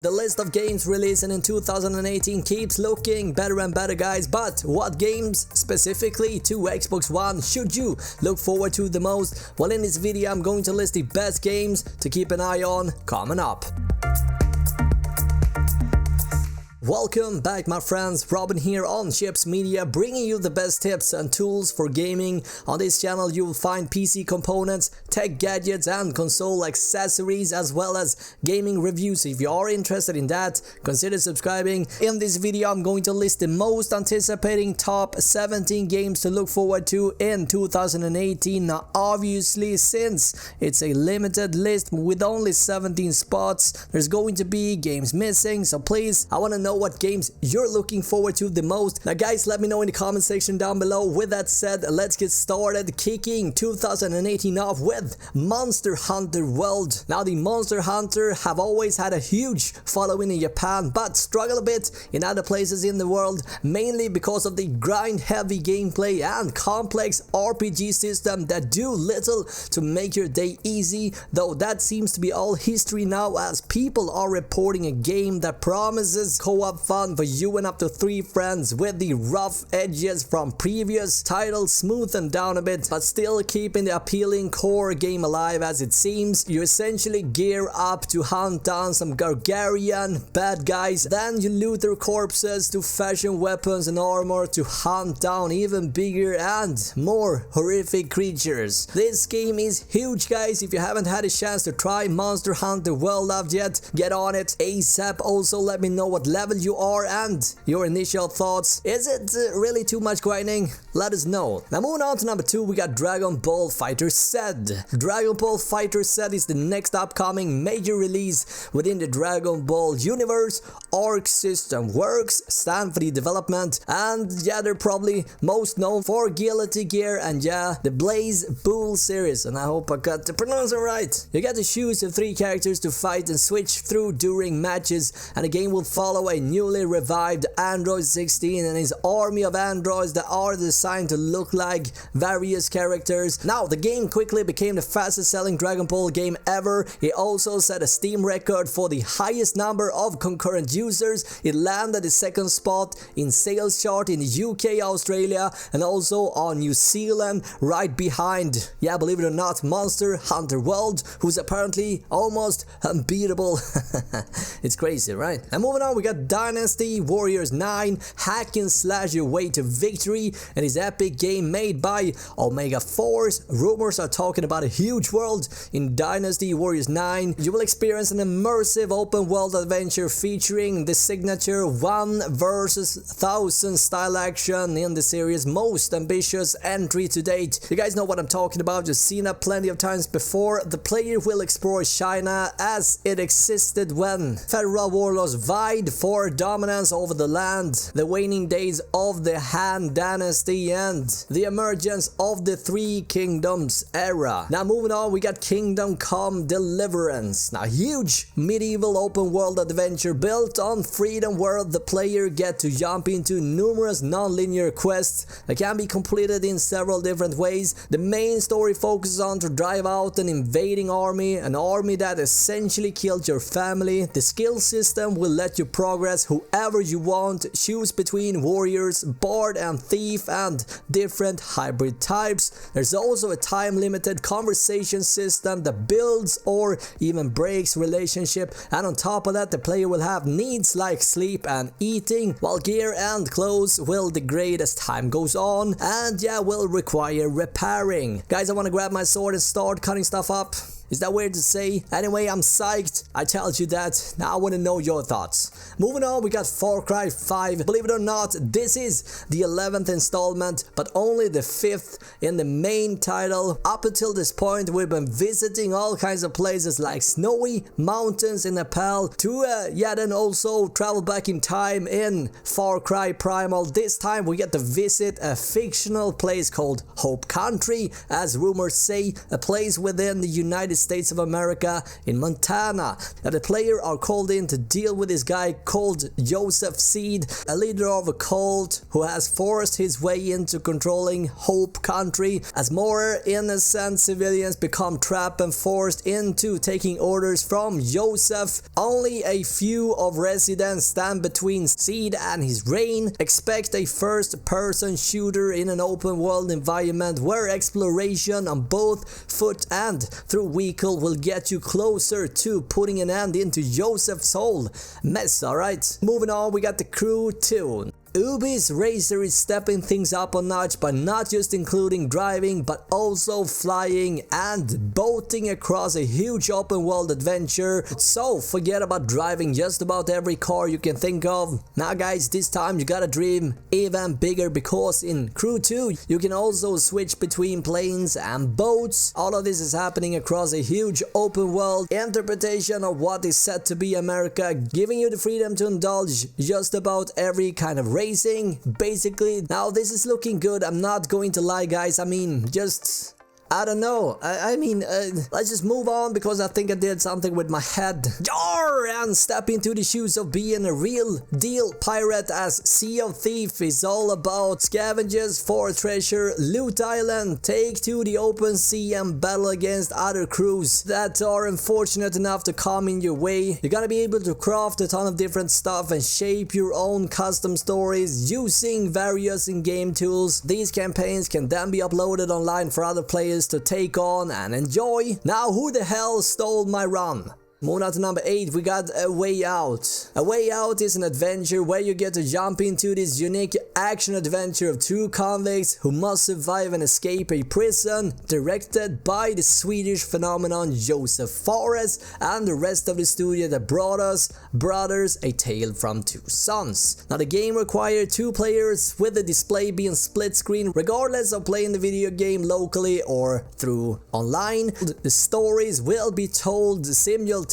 The list of games releasing in 2018 keeps looking better and better, guys, but what games specifically to Xbox One should you look forward to the most? Well, in this video I'm going to list the best games to keep an eye on coming up. Welcome back, my friends. Robin here on Chips Media, bringing you the best tips and tools for gaming. On this channel you will find PC components, tech gadgets and console accessories, as well as gaming reviews. If you are interested in that, consider subscribing. In this video I'm going to list the most anticipating top 17 games to look forward to in 2018. Now obviously, since it's a limited list with only 17 spots, there's going to be games missing, so please, I want to know what games you're looking forward to the most. Now guys, let me know in the comment section down below. With that said, let's get started, kicking 2018 off with Monster Hunter World. Now the Monster Hunter have always had a huge following in Japan, but struggle a bit in other places in the world, mainly because of the grind heavy gameplay and complex RPG system that do little to make your day easy, though that seems to be all history now, as people are reporting a game that promises co-op fun for you and up to 3 friends, with the rough edges from previous titles smoothened down a bit, but still keeping the appealing core game alive. As it seems, you essentially gear up to hunt down some Gargarian bad guys, then you loot their corpses to fashion weapons and armor to hunt down even bigger and more horrific creatures. This game is huge, guys. If you haven't had a chance to try Monster Hunter World out yet, get on it ASAP. Also, let me know what level you are and your initial thoughts. Is it really too much grinding? Let us know. Now moving on to number 2, we got Dragon Ball FIGHTERZ. Dragon Ball FIGHTERZ is the next upcoming major release within the Dragon Ball universe. Arc System Works stand for the development, and yeah, they're probably most known for Guilty Gear and yeah, the Blaze Bull series, and I hope I got to pronounce it right. You get to choose the 3 characters to fight and switch through during matches, and the game will follow a newly revived Android 16 and his army of androids that are designed to look like various characters. Now, the game quickly became the fastest selling Dragon Ball game ever. It also set a Steam record for the highest number of concurrent users. It landed the 2nd spot in sales chart in the UK, Australia, and also on New Zealand, right behind, yeah, believe it or not, Monster Hunter World, who's apparently almost unbeatable. It's crazy, right? And moving on, we got DYNASTY Warriors 9, hack and slash your way to victory, and his epic game made by Omega Force. Rumors are talking about a huge world in DYNASTY Warriors 9. You will experience an immersive open world adventure featuring the signature 1 versus 1000 style action in the series' most ambitious entry to date. You guys know what I'm talking about, you've seen it plenty of times before. The player will explore China as it existed when federal warlords vied for dominance over the land, the waning days of the Han Dynasty, and the emergence of the 3 Kingdoms era. Now moving on, we got Kingdom Come Deliverance. Now, huge medieval open world adventure built on freedom, where the player get to jump into numerous non-linear quests that can be completed in several different ways. The main story focuses on to drive out an invading army, an army that essentially killed your family. The skill system will let you progress whoever you want, choose between warriors, bard and thief, and different hybrid types. There's also a time-limited conversation system that builds or even breaks relationship, and on top of that, the player will have needs like sleep and eating, while gear and clothes will degrade as time goes on and yeah, will require repairing. Guys, I want to grab my sword and start cutting stuff up. Is that weird to say? Anyway, I'm psyched. I told you that. Now I want to know your thoughts. Moving on, we got Far Cry 5. Believe it or not, this is the 11th installment, but only the 5th in the main title. Up until this point, we've been visiting all kinds of places like snowy mountains in Nepal to, then also travel back in time in Far Cry Primal. This time we get to visit a fictional place called Hope Country, as rumors say, a place within the United States of America in Montana. Now the player are called in to deal with this guy called Joseph Seed, a leader of a cult who has forced his way into controlling Hope Country as more innocent civilians become trapped and forced into taking orders from Joseph. Only a few of residents stand between Seed and his reign. Expect a first-person shooter in an open-world environment where exploration on both foot and through vehicle will get you closer to putting an end into Joseph's whole mess, alright? Moving on, we got the Crew 2. Ubi's Racer is stepping things up a notch by not just including driving but also flying and boating across a huge open world adventure. So forget about driving just about every car you can think of. Now guys, this time you gotta dream even bigger, because in Crew 2 you can also switch between planes and boats. All of this is happening across a huge open world interpretation of what is said to be America, giving you the freedom to indulge just about every kind of racing, basically. Now this is looking good, I'm not going to lie guys. I mean, just I don't know. Let's just move on because I think I did something with my head. And step into the shoes of being a real deal pirate, as Sea of Thieves is all about scavengers for treasure, loot island, take to the open sea and battle against other crews that are unfortunate enough to come in your way. You're gonna be able to craft a ton of different stuff and shape your own custom stories using various in-game tools. These campaigns can then be uploaded online for other players to take on and enjoy. Now who the hell stole my run? Moving on to number 8, we got A Way Out. A Way Out is an adventure where you get to jump into this unique action adventure of two convicts who must survive and escape a prison, directed by the Swedish phenomenon Joseph Fares and the rest of the studio that brought us Brothers: A Tale from Two Sons. Now the game required 2 players, with the display being split screen regardless of playing the video game locally or through online. The stories will be told simultaneously,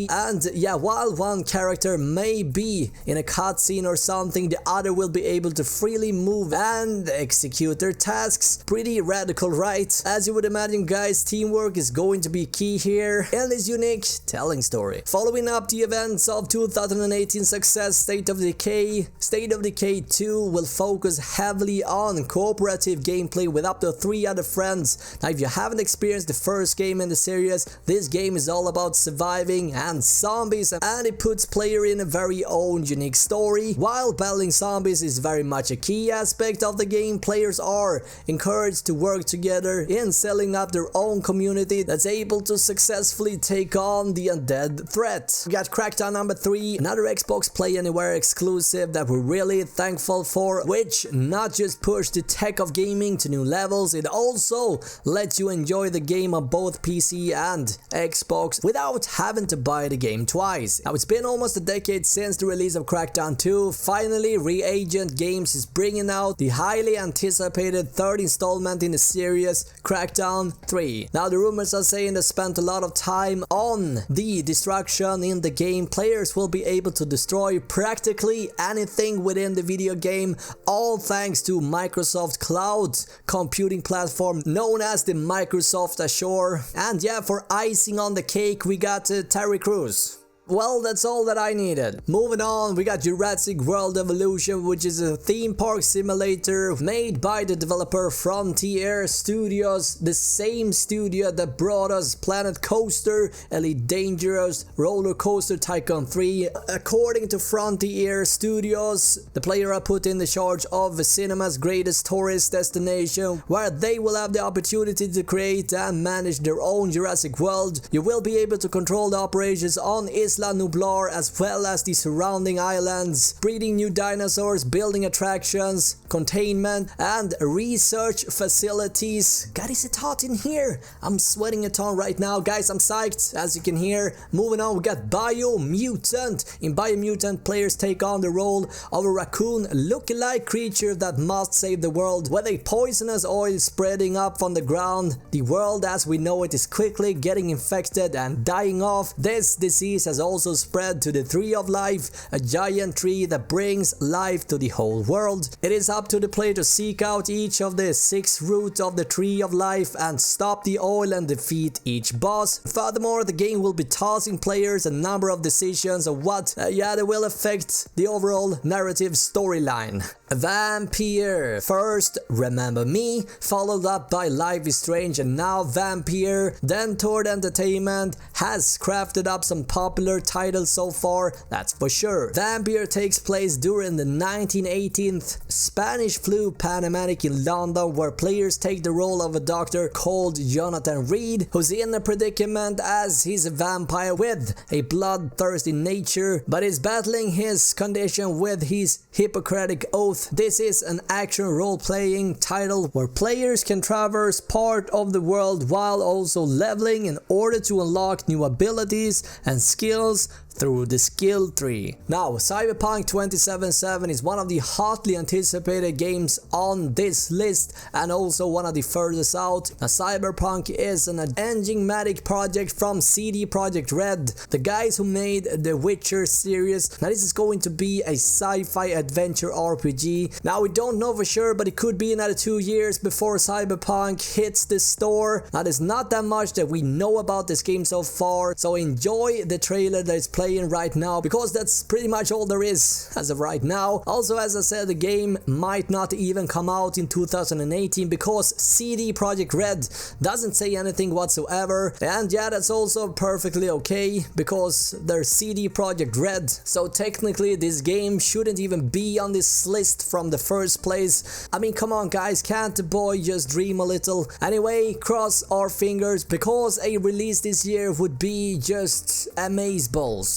and yeah, while one character may be in a cutscene or something, the other will be able to freely move and execute their tasks. Pretty radical, right? As you would imagine guys, teamwork is going to be key here in this unique telling story. Following up the events of 2018 success State of Decay, State of Decay 2 will focus heavily on cooperative gameplay with up to 3 other friends. Now if you haven't experienced the first game in the series, this game is all about surviving and zombies, and it puts player in a very own unique story. While battling zombies is very much a key aspect of the game, players are encouraged to work together in setting up their own community that's able to successfully take on the undead threat. We got Crackdown number 3, another Xbox Play Anywhere exclusive that we're really thankful for, which not just pushed the tech of gaming to new levels, it also lets you enjoy the game on both PC and Xbox without having to buy the game twice. Now it's been almost a decade since the release of Crackdown 2. Finally, Reagent Games is bringing out the highly anticipated 3rd installment in the series, Crackdown 3. Now the rumors are saying they spent a lot of time on the destruction in the game. Players will be able to destroy practically anything within the video game, all thanks to Microsoft Cloud computing platform known as the Microsoft Azure. And yeah, for icing on the cake, we got Terry Crews. Well, that's all that I needed. Moving on, we got Jurassic World Evolution, which is a theme park simulator made by the developer Frontier Studios, the same studio that brought us Planet Coaster, Elite Dangerous, Roller Coaster Tycoon 3. According to Frontier Studios, the player are put in the charge of the cinema's greatest tourist destination, where they will have the opportunity to create and manage their own Jurassic World. You will be able to control the operations on Isla Nublar as well as the surrounding islands, breeding new dinosaurs, building attractions, containment, and research facilities. God, is it hot in here? I'm sweating a ton right now, guys. I'm psyched, as you can hear. Moving on, we got BIOMUTANT. In BIOMUTANT, players take on the role of a raccoon lookalike creature that must save the world. With a poisonous oil spreading up on the ground, the world as we know it is quickly getting infected and dying off. This disease has also spread to the Tree of Life, a giant tree that brings life to the whole world. It is up to the player to seek out each of the 6 roots of the Tree of Life and stop the oil and defeat each boss. Furthermore, the game will be tossing players a number of decisions of what they will affect the overall narrative storyline. Vampyr. First, Remember Me, followed up by Life is Strange, and now Vampyr. Then Tord Entertainment has crafted up some popular titles so far, that's for sure. Vampyr takes place during the 1918th Spanish flu pandemic in London, where players take the role of a doctor called Jonathan Reed, who's in a predicament as he's a vampire with a bloodthirsty nature, but is battling his condition with his Hippocratic Oath. This is an action role-playing title where players can traverse part of the world while also leveling in order to unlock new abilities and skills through the skill tree. Now, Cyberpunk 2077 is one of the hotly anticipated games on this list and also one of the furthest out. Now, Cyberpunk is an enigmatic project from CD Projekt Red, the guys who made the Witcher series. Now, this is going to be a sci-fi adventure RPG. Now, we don't know for sure, but it could be another 2 years before Cyberpunk hits the store. Now, there's not that much that we know about this game so far, so enjoy the trailer that is playing right now, because that's pretty much all there is as of right now. Also, as I said, the game might not even come out in 2018 because CD Projekt Red doesn't say anything whatsoever, and yeah, that's also perfectly okay because they're CD Projekt Red, so technically this game shouldn't even be on this list from the first place. I mean, come on guys, can't the boy just dream a little? Anyway, cross our fingers because a release this year would be just amazeballs.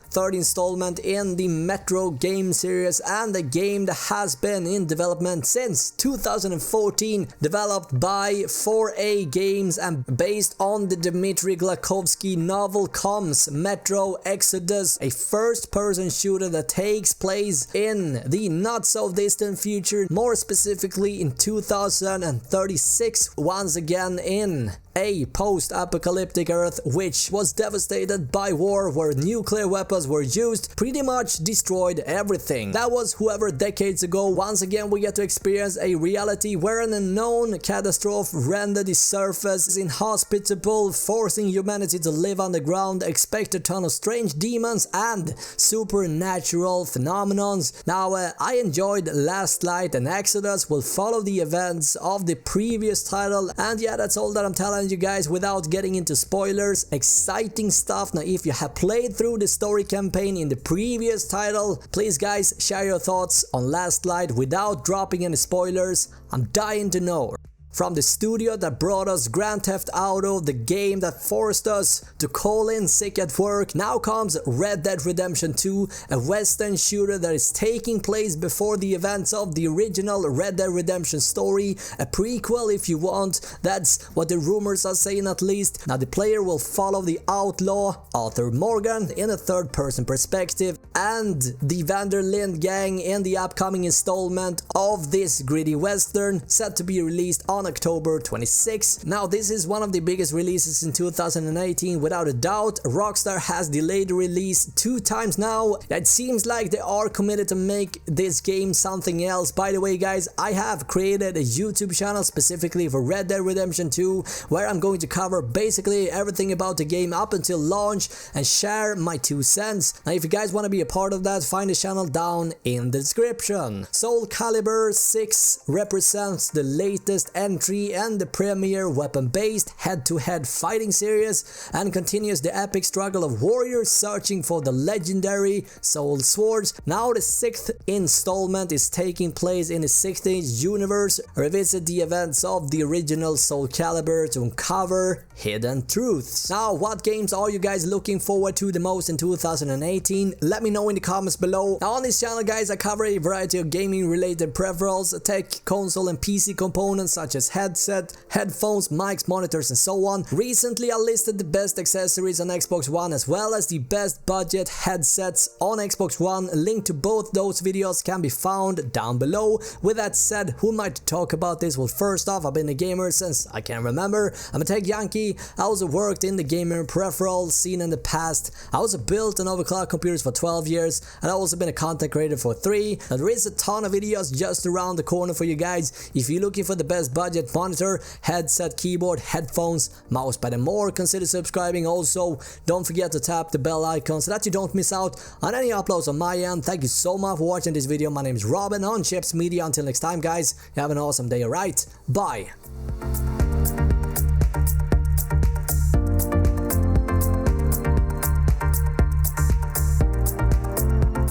Third installment in the Metro game series, and a game that has been in development since 2014, developed by 4A Games and based on the Dmitry Glukhovsky novel comes Metro Exodus, a first-person shooter that takes place in the not-so-distant future, more specifically in 2036, once again in a post-apocalyptic Earth which was devastated by war, where nuclear weapons were used, pretty much destroyed everything. That was whoever decades ago. Once again we get to experience a reality where an unknown catastrophe rendered the surface inhospitable, forcing humanity to live underground, expect a ton of strange demons and supernatural phenomenons. Now I enjoyed Last Light, and Exodus will follow the events of the previous title, and yeah, that's all that I'm telling you guys without getting into spoilers. Exciting stuff. Now, if you have played through the story campaign in the previous title, please guys share your thoughts on Last Light without dropping any spoilers. I'm dying to know. From the studio that brought us Grand Theft Auto, the game that forced us to call in sick at work, now comes Red Dead Redemption 2, a western shooter that is taking place before the events of the original Red Dead Redemption story, a prequel if you want. That's what the rumors are saying at least. Now the player will follow the outlaw Arthur Morgan in a third-person perspective and the Vanderlyn gang in the upcoming installment of this gritty western, set to be released on October 26. Now this is one of the biggest releases in 2018 without a doubt. Rockstar has delayed the release 2 times now. It seems like they are committed to make this game something else. By the way guys, I have created a YouTube channel specifically for Red Dead Redemption 2 where I'm going to cover basically everything about the game up until launch and share my 2 cents. Now if you guys want to be a part of that, find the channel down in the description. SOULCALIBUR 6 represents the latest entry and the premier weapon-based head-to-head fighting series, and continues the epic struggle of warriors searching for the legendary soul swords. Now the 6th installment is taking place in the 16th universe. Revisit the events of the original SOULCALIBUR to uncover hidden truths. Now, what games are you guys looking forward to the most in 2018? Let me know in the comments below. Now on this channel guys, I cover a variety of gaming related peripherals, tech, console and PC components such as headset, headphones, mics, monitors and so on. Recently I listed the best accessories on Xbox One as well as the best budget headsets on Xbox One. A link to both those videos can be found down below. With that said, who am I to talk about this? Well, first off, I've been a gamer since I can remember. I'm a tech yankee. I also worked in the gaming peripheral scene in the past. I also built and overclocked computers for 12 years and I've also been a content creator for 3. Now there is a ton of videos just around the corner for you guys. If you're looking for the best budget monitor, headset, keyboard, headphones, mousepad and more, consider subscribing. Also, don't forget to tap the bell icon so that you don't miss out on any uploads on my end. Thank you so much for watching this video. My name is Robin on Chips Media. Until next time guys, have an awesome day, alright? Bye!